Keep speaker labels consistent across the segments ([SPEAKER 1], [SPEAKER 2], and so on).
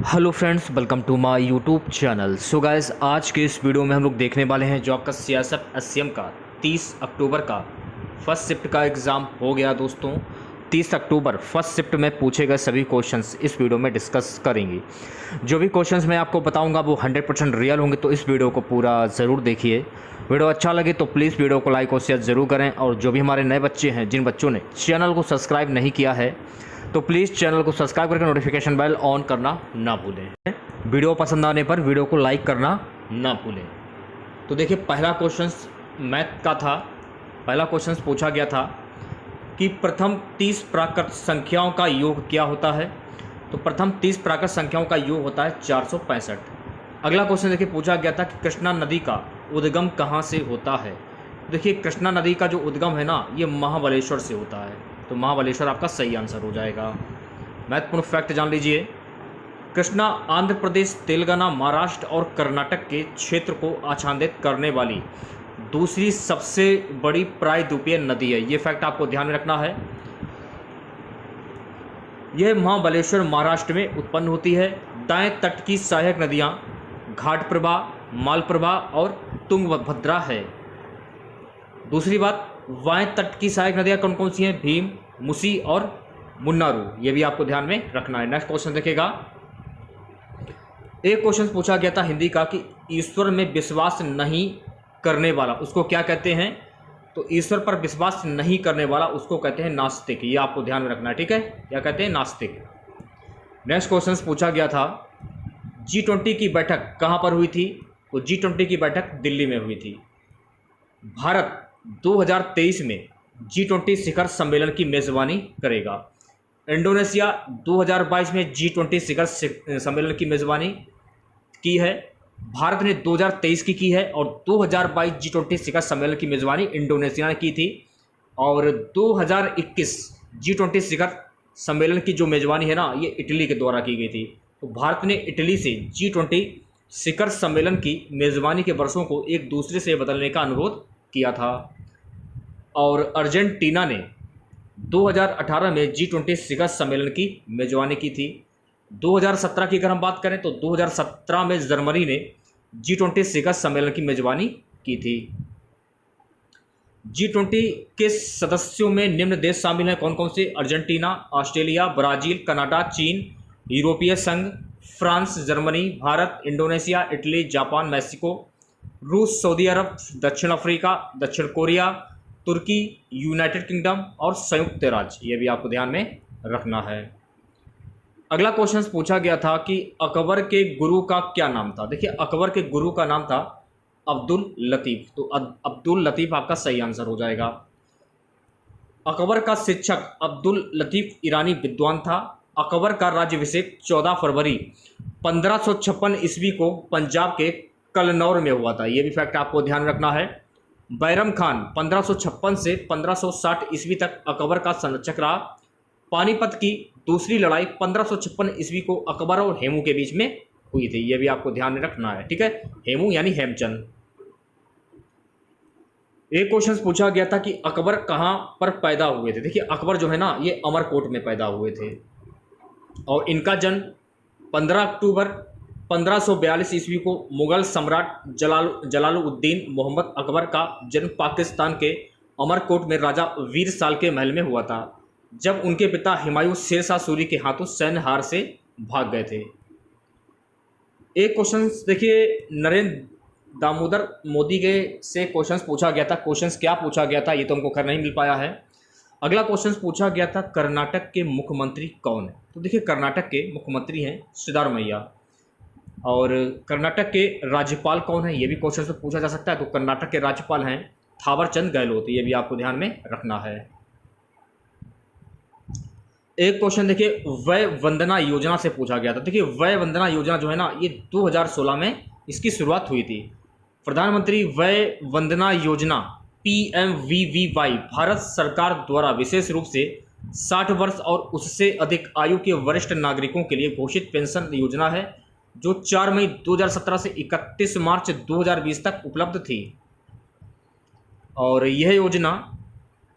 [SPEAKER 1] Hello friends, welcome to my YouTube channel. So guys, आज के इस वीडियो में हम लोग देखने वाले हैं जो आपका सियासत एससीएम का 30 अक्टूबर का फर्स्ट शिफ्ट का एग्ज़ाम हो गया दोस्तों। 30 अक्टूबर फर्स्ट शिफ्ट में पूछे गए सभी क्वेश्चंस इस वीडियो में डिस्कस करेंगे। जो भी क्वेश्चंस मैं आपको बताऊंगा वो 100% रियल होंगे, तो इस वीडियो को पूरा ज़रूर देखिए। वीडियो अच्छा लगे तो प्लीज़ वीडियो को लाइक और शेयर ज़रूर करें। और जो भी हमारे नए बच्चे हैं, जिन बच्चों ने चैनल को सब्सक्राइब नहीं किया है, तो प्लीज़ चैनल को सब्सक्राइब करके नोटिफिकेशन बेल ऑन करना ना भूलें। वीडियो पसंद आने पर वीडियो को लाइक करना ना भूलें। तो देखिए, पहला क्वेश्चन मैथ का था। पहला क्वेश्चन पूछा गया था कि प्रथम 30 प्राकृत संख्याओं का योग क्या होता है। तो प्रथम 30 प्राकृत संख्याओं का योग होता है 465। अगला क्वेश्चन देखिए, पूछा गया था कि कृष्णा नदी का उद्गम कहाँ से होता है। देखिए, कृष्णा नदी का जो उद्गम है ना, ये महाबलेश्वर से होता है। तो महाबलेश्वर आपका सही आंसर हो जाएगा। महत्वपूर्ण फैक्ट जान लीजिए, कृष्णा आंध्र प्रदेश, तेलंगाना, महाराष्ट्र और कर्नाटक के क्षेत्र को आच्छादित करने वाली दूसरी सबसे बड़ी प्रायद्वीपीय नदी है। ये फैक्ट आपको ध्यान में रखना है। यह महाबलेश्वर महाराष्ट्र में उत्पन्न होती है। दाएं तट की सहायक नदियां घाटप्रभा, मालप्रभा और तुंगभद्रा है। दूसरी बात, बाएं तट की सहायक नदियां कौन कौन सी हैं? भीम, मुसी और मुन्नारू। ये भी आपको ध्यान में रखना है। नेक्स्ट क्वेश्चन देखिएगा। एक क्वेश्चन पूछा गया था हिंदी का कि ईश्वर में विश्वास नहीं करने वाला उसको क्या कहते हैं। तो ईश्वर पर विश्वास नहीं करने वाला उसको कहते हैं नास्तिक। ये आपको ध्यान में रखना है, ठीक है। क्या कहते हैं? नास्तिक। नेक्स्ट क्वेश्चन पूछा गया था G20 की बैठक कहाँ पर हुई थी। तो G20 की बैठक दिल्ली में हुई थी। भारत 2023 में G20 शिखर सम्मेलन की मेज़बानी करेगा। इंडोनेशिया 2022 में G20 शिखर सम्मेलन की मेज़बानी की है। भारत ने 2023 की है और 2022 G20 शिखर सम्मेलन की मेज़बानी इंडोनेशिया ने की थी। और 2021 G20 शिखर सम्मेलन की जो मेज़बानी है ना, ये इटली के द्वारा की गई थी। तो भारत ने इटली से G20 शिखर सम्मेलन की मेज़बानी के वर्षों को एक दूसरे से बदलने का अनुरोध किया था। और अर्जेंटीना ने 2018 में G20 शिखर सम्मेलन की मेज़बानी की थी। 2017 की अगर हम बात करें तो 2017 में जर्मनी ने G20 शिखर सम्मेलन की मेज़बानी की थी। G20 के सदस्यों में निम्न देश शामिल हैं कौन कौन से? अर्जेंटीना, ऑस्ट्रेलिया, ब्राज़ील, कनाडा, चीन, यूरोपीय संघ, France, Germany, Bharat, Indonesia, Italy, Japan, Mexico, रूस, सऊदी अरब, दक्षिण अफ्रीका, दक्षिण कोरिया, तुर्की, यूनाइटेड किंगडम और संयुक्त राज्य। ये भी आपको ध्यान में रखना है। अगला क्वेश्चन पूछा गया था कि अकबर के गुरु का क्या नाम था। देखिए, अकबर के गुरु का नाम था अब्दुल लतीफ़। तो अब्दुल लतीफ़ आपका सही आंसर हो जाएगा। अकबर का शिक्षक अब्दुल लतीफ़ ईरानी विद्वान था। अकबर का राज्याभिषेक 14 फरवरी 1556 ईस्वी को पंजाब के कलनौर में हुआ था। ये भी फैक्ट आपको ध्यान रखना है। बैरम खान 1556 से 1560 ईस्वी तक अकबर का संरक्षक रहा। पानीपत की दूसरी लड़ाई 1556 ईस्वी को अकबर और हेमू के बीच में हुई थी। ये भी आपको ध्यान में रखना है, ठीक है। हेमू यानी हेमचंद। एक क्वेश्चन पूछा गया था कि अकबर कहाँ पर पैदा हुए थे। देखिए, अकबर जो है ना, ये अमरकोट में पैदा हुए थे और इनका जन्म 15 अक्टूबर 1542 ईस्वी को मुगल सम्राट जलालुद्दीन मोहम्मद अकबर का जन्म पाकिस्तान के अमरकोट में राजा वीर साल के महल में हुआ था, जब उनके पिता हुमायूं शेर शाह सूरी के हाथों सैन्य हार से भाग गए थे। एक क्वेश्चन देखिए, नरेंद्र दामोदर मोदी के से क्वेश्चन पूछा गया था। क्वेश्चन क्या पूछा गया था ये तो हमको खैर नहीं मिल पाया है। अगला क्वेश्चन पूछा गया था कर्नाटक के मुख्यमंत्री कौन है। तो देखिए, कर्नाटक के मुख्यमंत्री हैं सिद्धारमैया। और कर्नाटक के राज्यपाल कौन है, ये भी क्वेश्चन से पूछा जा सकता है। तो कर्नाटक के राज्यपाल हैं थावरचंद गहलोत। ये भी आपको ध्यान में रखना है। एक क्वेश्चन देखिए, वय वंदना योजना से पूछा गया था। देखिए, वय वंदना योजना जो है ना, ये 2016 में इसकी शुरुआत हुई थी। प्रधानमंत्री वय वंदना योजना PMVVY भारत सरकार द्वारा विशेष रूप से 60 वर्ष और उससे अधिक आयु के वरिष्ठ नागरिकों के लिए घोषित पेंशन योजना है, जो 4 मई 2017 से 31 मार्च 2020 तक उपलब्ध थी। और यह योजना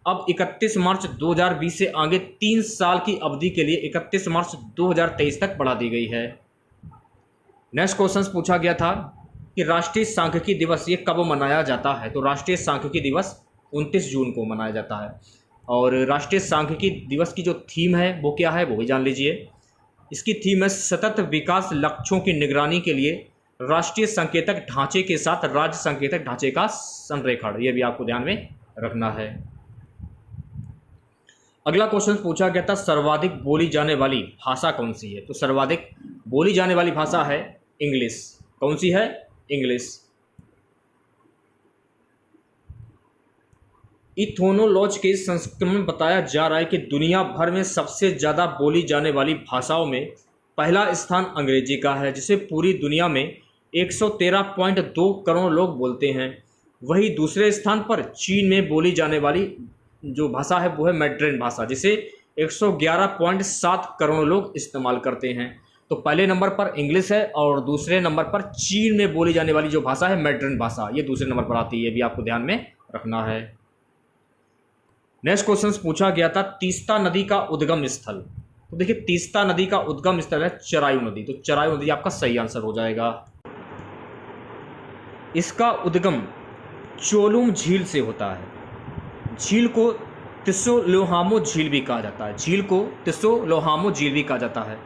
[SPEAKER 1] अब 31 मार्च 2020 से आगे 3 साल की अवधि के लिए 31 मार्च 2023 तक बढ़ा दी गई है। नेक्स्ट क्वेश्चन पूछा गया था कि राष्ट्रीय सांख्यिकी दिवस ये कब मनाया जाता है। तो राष्ट्रीय सांख्यिकी दिवस 29 जून को मनाया जाता है। और राष्ट्रीय सांख्यिकी दिवस की जो थीम है वो क्या है वो भी जान लीजिए। इसकी थीम है सतत विकास लक्ष्यों की निगरानी के लिए राष्ट्रीय संकेतक ढांचे के साथ राज्य संकेतक ढांचे का संरेखण। ये भी आपको ध्यान में रखना है। अगला क्वेश्चन पूछा गया था सर्वाधिक बोली जाने वाली भाषा कौन सी है। तो सर्वाधिक बोली जाने वाली भाषा है इंग्लिश। कौन सी है? इंग्लिश। इथोनोलॉजी के संस्करण में बताया जा रहा है कि दुनिया भर में सबसे ज़्यादा बोली जाने वाली भाषाओं में पहला स्थान अंग्रेजी का है, जिसे पूरी दुनिया में 113.2 करोड़ लोग बोलते हैं। वही दूसरे स्थान पर चीन में बोली जाने वाली जो भाषा है वो है मैड्रिन भाषा, जिसे 111.7 करोड़ लोग इस्तेमाल करते हैं। तो पहले नंबर पर इंग्लिश है और दूसरे नंबर पर चीन में बोली जाने वाली जो भाषा है मैड्रिन भाषा, ये दूसरे नंबर पर आती है। ये भी आपको ध्यान में रखना है। नेक्स्ट क्वेश्चन पूछा गया था तीस्ता नदी का उद्गम स्थल। तो देखिए तीस्ता नदी का उद्गम स्थल है चरायू नदी। तो चरायू नदी आपका सही आंसर हो जाएगा। इसका उद्गम चोलुम झील से होता है। झील को तिसोलोहामो झील भी कहा जाता है। झील को तिसोलोहामो झील भी कहा जाता है।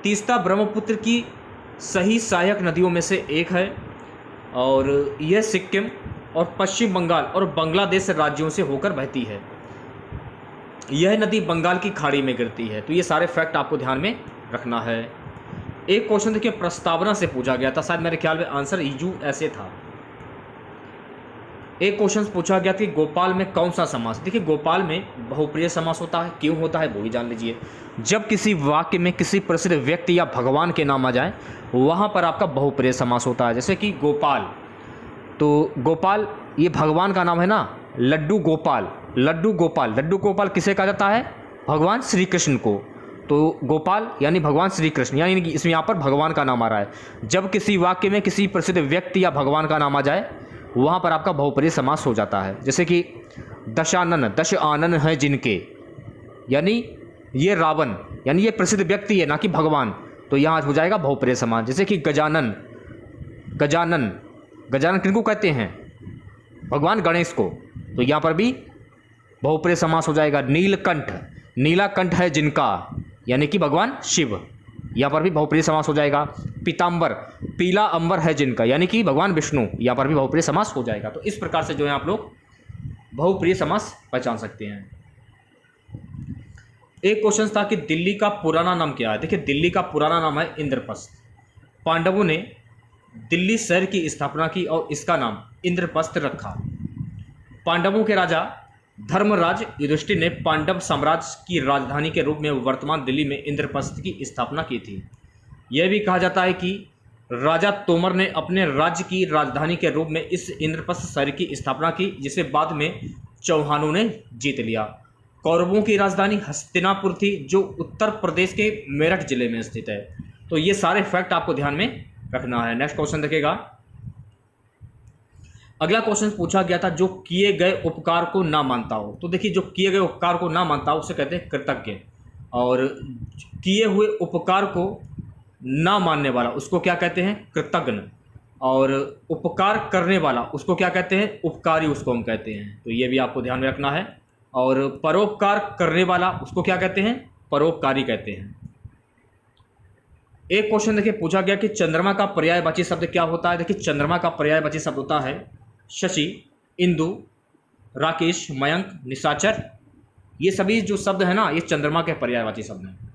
[SPEAKER 1] तीस्ता ब्रह्मपुत्र की सही सहायक नदियों में से एक है और यह सिक्किम और पश्चिम बंगाल और बांग्लादेश राज्यों से होकर बहती है। यह नदी बंगाल की खाड़ी में गिरती है। तो ये सारे फैक्ट आपको ध्यान में रखना है। एक क्वेश्चन देखिए प्रस्तावना से पूछा गया था, शायद मेरे ख्याल में आंसर ईजू ऐसे था। एक क्वेश्चन पूछा गया कि गोपाल में कौन सा समास। देखिए गोपाल में बहुप्रिय समास होता है। क्यों होता है वो भी जान लीजिए। जब किसी वाक्य में किसी प्रसिद्ध व्यक्ति या भगवान के नाम आ जाए वहाँ पर आपका बहुप्रिय समास होता है। जैसे कि गोपाल, तो गोपाल ये भगवान का नाम है ना, लड्डू गोपाल। लड्डू गोपाल, लड्डू गोपाल किसे कहा जाता है? भगवान श्री कृष्ण को। तो गोपाल यानी भगवान श्री कृष्ण, यानी कि इसमें यहाँ पर भगवान का नाम आ रहा है। जब किसी वाक्य में किसी प्रसिद्ध व्यक्ति या भगवान का नाम आ जाए वहाँ पर आपका बहुप्रिय समास हो जाता है। जैसे कि दशानन, दश आनन है जिनके, यानी ये रावण, यानी ये प्रसिद्ध व्यक्ति है ना कि भगवान, तो यहाँ हो जाएगा बहुप्रिय समास। जैसे कि गजानन, गजानन, गजानन किनको कहते हैं? भगवान गणेश को, तो यहाँ पर भी बहुप्रिय समास हो जाएगा। नीलकंठ, नीलाकंठ है जिनका, यानी कि भगवान शिव, यहाँ पर भी बहुप्रिय समास हो जाएगा। पीताम्बर, पीला अंबर है जिनका, यानी कि भगवान विष्णु, यहाँ पर भी बहुप्रिय समास हो जाएगा। तो इस प्रकार से जो है आप लोग बहुप्रिय समास पहचान सकते हैं। एक क्वेश्चन था कि दिल्ली का पुराना नाम क्या है। देखिए दिल्ली का पुराना नाम है इंद्रप्रस्थ। पांडवों ने दिल्ली शहर की स्थापना की और इसका नाम इंद्रप्रस्थ रखा। पांडवों के राजा धर्मराज युधिष्ठिर ने पांडव साम्राज्य की राजधानी के रूप में वर्तमान दिल्ली में इंद्रप्रस्थ की स्थापना की थी। यह भी कहा जाता है कि राजा तोमर ने अपने राज्य की राजधानी के रूप में इस इंद्रप्रस्थ शहर की स्थापना की, जिसे बाद में चौहानों ने जीत लिया। कौरवों की राजधानी हस्तिनापुर थी, जो उत्तर प्रदेश के मेरठ जिले में स्थित है। तो ये सारे फैक्ट आपको ध्यान में रखना है। नेक्स्ट क्वेश्चन देखिएगा। अगला क्वेश्चन पूछा गया था जो किए गए उपकार को ना मानता हो। तो देखिए जो किए गए उपकार को ना मानता हो उसे कहते हैं कृतज्ञ, और किए हुए उपकार को ना मानने वाला उसको क्या कहते हैं? कृतज्ञ, और उपकार करने वाला उसको क्या कहते हैं? उपकारी, उसको हम कहते हैं। तो ये भी आपको ध्यान में रखना है। और परोपकार करने वाला उसको क्या कहते हैं? परोपकारी कहते हैं। एक क्वेश्चन देखिए पूछा गया कि चंद्रमा का पर्यायवाची शब्द क्या होता है। देखिए चंद्रमा का पर्यायवाची शब्द होता है शशि, इंदु, राकेश, मयंक, निशाचर। ये सभी जो शब्द है ना ये चंद्रमा के पर्यायवाची शब्द हैं।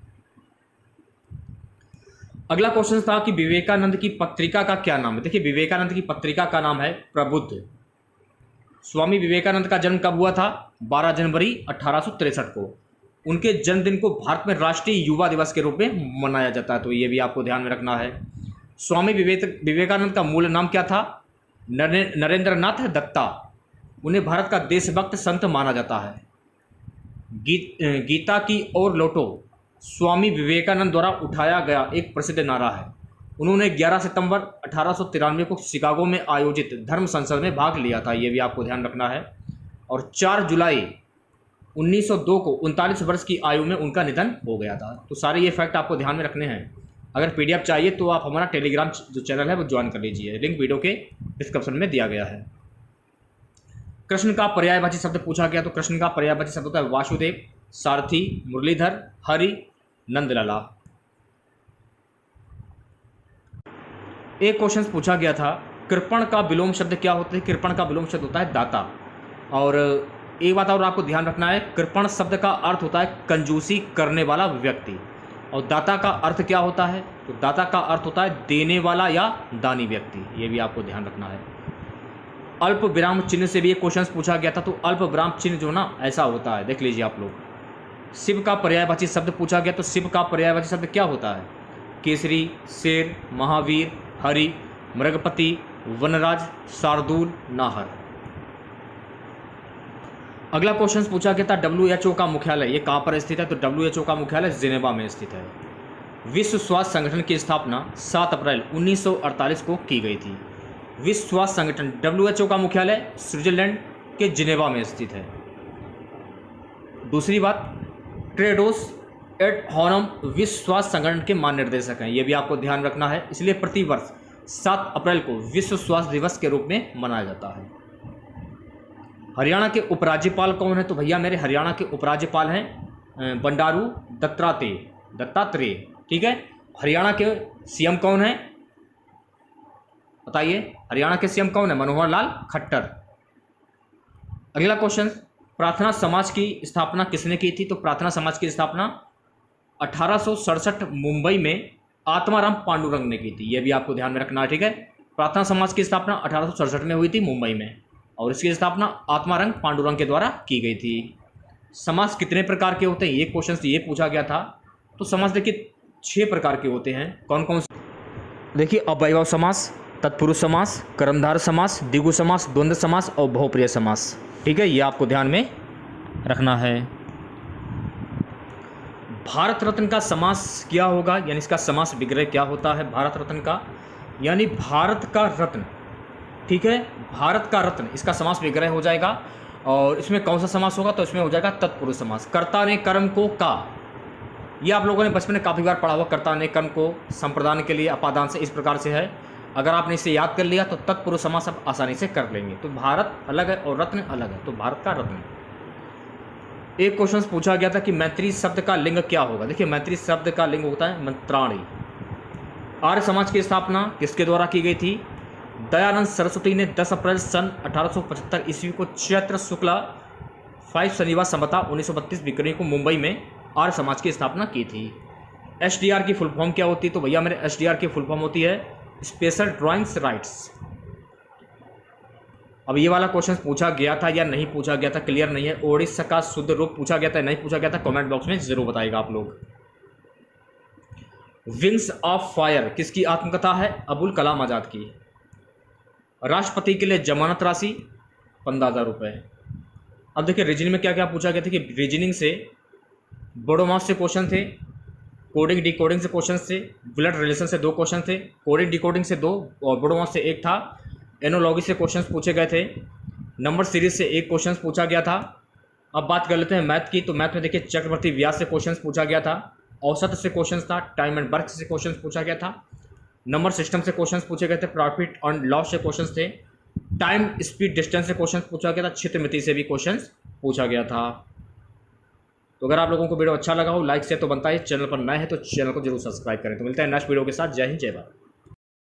[SPEAKER 1] अगला क्वेश्चन था कि विवेकानंद की पत्रिका का क्या नाम है। देखिए विवेकानंद की पत्रिका का नाम है प्रबुद्ध। स्वामी विवेकानंद का जन्म कब हुआ था? 12 जनवरी 1863 को। उनके जन्मदिन को भारत में राष्ट्रीय युवा दिवस के रूप में मनाया जाता है। तो ये भी आपको ध्यान में रखना है। स्वामी विवेकानंद का मूल नाम क्या था? नरेंद्रनाथ दत्ता। उन्हें भारत का देशभक्त संत माना जाता है। गीता की ओर लौटो स्वामी विवेकानंद द्वारा उठाया गया एक प्रसिद्ध नारा है। उन्होंने 11 सितंबर 1893 को शिकागो में आयोजित धर्म संसद में भाग लिया था। ये भी आपको ध्यान रखना है। और 4 जुलाई 1902 को 39 वर्ष की आयु में उनका निधन हो गया था। तो सारे ये फैक्ट आपको ध्यान में रखने हैं। अगर PDF चाहिए तो आप हमारा टेलीग्राम जो चैनल है वो ज्वाइन कर लीजिए, लिंक वीडियो के डिस्क्रिप्शन में दिया गया है। कृष्ण का पर्यायवाची शब्द पूछा गया, तो कृष्ण का पर्यायवाची शब्द होता है वासुदेव, सारथी, मुरलीधर, हरि, नंदलाला। एक क्वेश्चन पूछा गया था, कृपण का विलोम शब्द क्या होता है? कृपण का विलोम शब्द होता है दाता। और एक बात और आपको ध्यान रखना है, कृपण शब्द का अर्थ होता है कंजूसी करने वाला व्यक्ति, और दाता का अर्थ क्या होता है? तो दाता का अर्थ होता है देने वाला या दानी व्यक्ति, ये भी आपको ध्यान रखना है। अल्प विराम चिन्ह से भी एक क्वेश्चन पूछा गया था, तो अल्प विराम चिन्ह जो ना ऐसा होता है, देख लीजिए आप लोग। शिव का पर्यायवाची शब्द पूछा गया, तो शिव का पर्यायवाची शब्द क्या होता है? केसरी, शेर, महावीर, हरि, मृगपति, वनराज, शार्दूल, नाहर। अगला क्वेश्चन पूछा गया था, WHO का मुख्यालय ये कहाँ पर स्थित है? तो WHO का मुख्यालय जिनेवा में स्थित है। विश्व स्वास्थ्य संगठन की स्थापना 7 अप्रैल 1948 को की गई थी। विश्व स्वास्थ्य संगठन WHO का मुख्यालय स्विट्जरलैंड के जिनेवा में स्थित है। दूसरी बात, टेड्रोस एडहानोम विश्व स्वास्थ्य संगठन के महानिर्देशक हैं, ये भी आपको ध्यान रखना है। इसलिए प्रतिवर्ष 7 अप्रैल को विश्व स्वास्थ्य दिवस के रूप में मनाया जाता है। हरियाणा के उपराज्यपाल कौन है? तो भैया मेरे हरियाणा के उपराज्यपाल हैं बंडारू दत्तात्रेय। ठीक है। हरियाणा के CM कौन है बताइए? हरियाणा के CM कौन है? मनोहर लाल खट्टर। अगला क्वेश्चन, प्रार्थना समाज की स्थापना किसने की थी? तो प्रार्थना समाज की स्थापना 1867 मुंबई में आत्माराम पांडुरंग ने की थी, यह भी आपको ध्यान में रखना है। ठीक है। प्रार्थना समाज की स्थापना 1867 में हुई थी मुंबई में, और इसकी स्थापना आत्माराम पांडुरंग के द्वारा की गई थी। समाज कितने प्रकार के होते हैं? ये क्वेश्चन ये पूछा गया था। तो समाज देखिए 6 प्रकार के होते हैं। कौन कौन से? देखिए, अवयव समास, तत्पुरुष समास, कर्मधारय समास, द्विगु समास, द्वंद्व समास और बहुप्रिय समास। ठीक है, ये आपको ध्यान में रखना है। भारत रत्न का समास क्या होगा, यानी इसका समास विग्रह क्या होता है भारत रत्न का? यानी भारत का रत्न। ठीक है, भारत का रत्न, इसका समास विग्रह हो जाएगा। और इसमें कौन सा समास होगा? तो इसमें हो जाएगा तत्पुरुष समास। कर्ता ने कर्म को का, ये आप लोगों ने बचपन में काफ़ी बार पढ़ा हुआ। कर्ता ने कर्म को संप्रदान के लिए अपादान से इस प्रकार से है। अगर आपने इसे याद कर लिया तो तत्पुरुष समास आप आसानी से कर लेंगे। तो भारत अलग है और रत्न अलग है, तो भारत का रत्न। एक क्वेश्चन पूछा गया था कि मैत्री शब्द का लिंग क्या होगा? देखिए, मैत्री शब्द का लिंग होता है मंत्राणी। आर्य समाज की स्थापना किसके द्वारा की गई थी? दयानंद सरस्वती ने 10 अप्रैल सन 1875 ईस्वी को चैत्र शुक्ला 5 शनिवार संवता 1932 बिक्री को मुंबई में आर्य समाज की स्थापना की थी। SDR की फुल फॉर्म क्या होती है? तो भैया मेरे SDR की फुल फॉर्म होती है स्पेशल ड्राइंग्स राइट्स। अब ये वाला क्वेश्चन पूछा गया था या नहीं पूछा गया था, क्लियर नहीं है। ओडिशा का शुद्ध रूप पूछा गया था, नहीं पूछा गया था, कमेंट बॉक्स में जरूर बताइएगा आप लोग। विंग्स ऑफ फायर किसकी आत्मकथा है? अबुल कलाम आजाद की। राष्ट्रपति के लिए जमानत राशि 15,000 रुपये। अब देखिए, रीजनिंग में क्या क्या पूछा गया था कि रीजनिंग से बोडोमास से क्वेश्चन थे, कोडिंग डिकोडिंग से क्वेश्चन थे, ब्लड रिलेशन से 2 क्वेश्चन थे, कोडिंग डिकोडिंग से 2 और बोडोमास से 1 था, एनोलॉजी से क्वेश्चंस पूछे गए थे, नंबर सीरीज से 1 क्वेश्चन पूछा गया था। अब बात कर लेते हैं मैथ की। तो मैथ में देखिए चक्रवर्ती व्यास से क्वेश्चन पूछा गया था, औसत से क्वेश्चन था, टाइम एंड वर्क से क्वेश्चन पूछा गया था, नंबर सिस्टम से क्वेश्चन पूछे गए थे, प्रॉफिट एंड लॉस से क्वेश्चन थे, टाइम स्पीड डिस्टेंस से क्वेश्चन पूछा गया था, क्षेत्र मिति से भी क्वेश्चन पूछा गया था। तो अगर आप लोगों को वीडियो अच्छा लगा हो, लाइक से तो बनता है, चैनल पर नए हैं तो चैनल को जरूर सब्सक्राइब करें। तो मिलता है नेक्स्ट वीडियो के साथ। जय हिंद, जय भारत।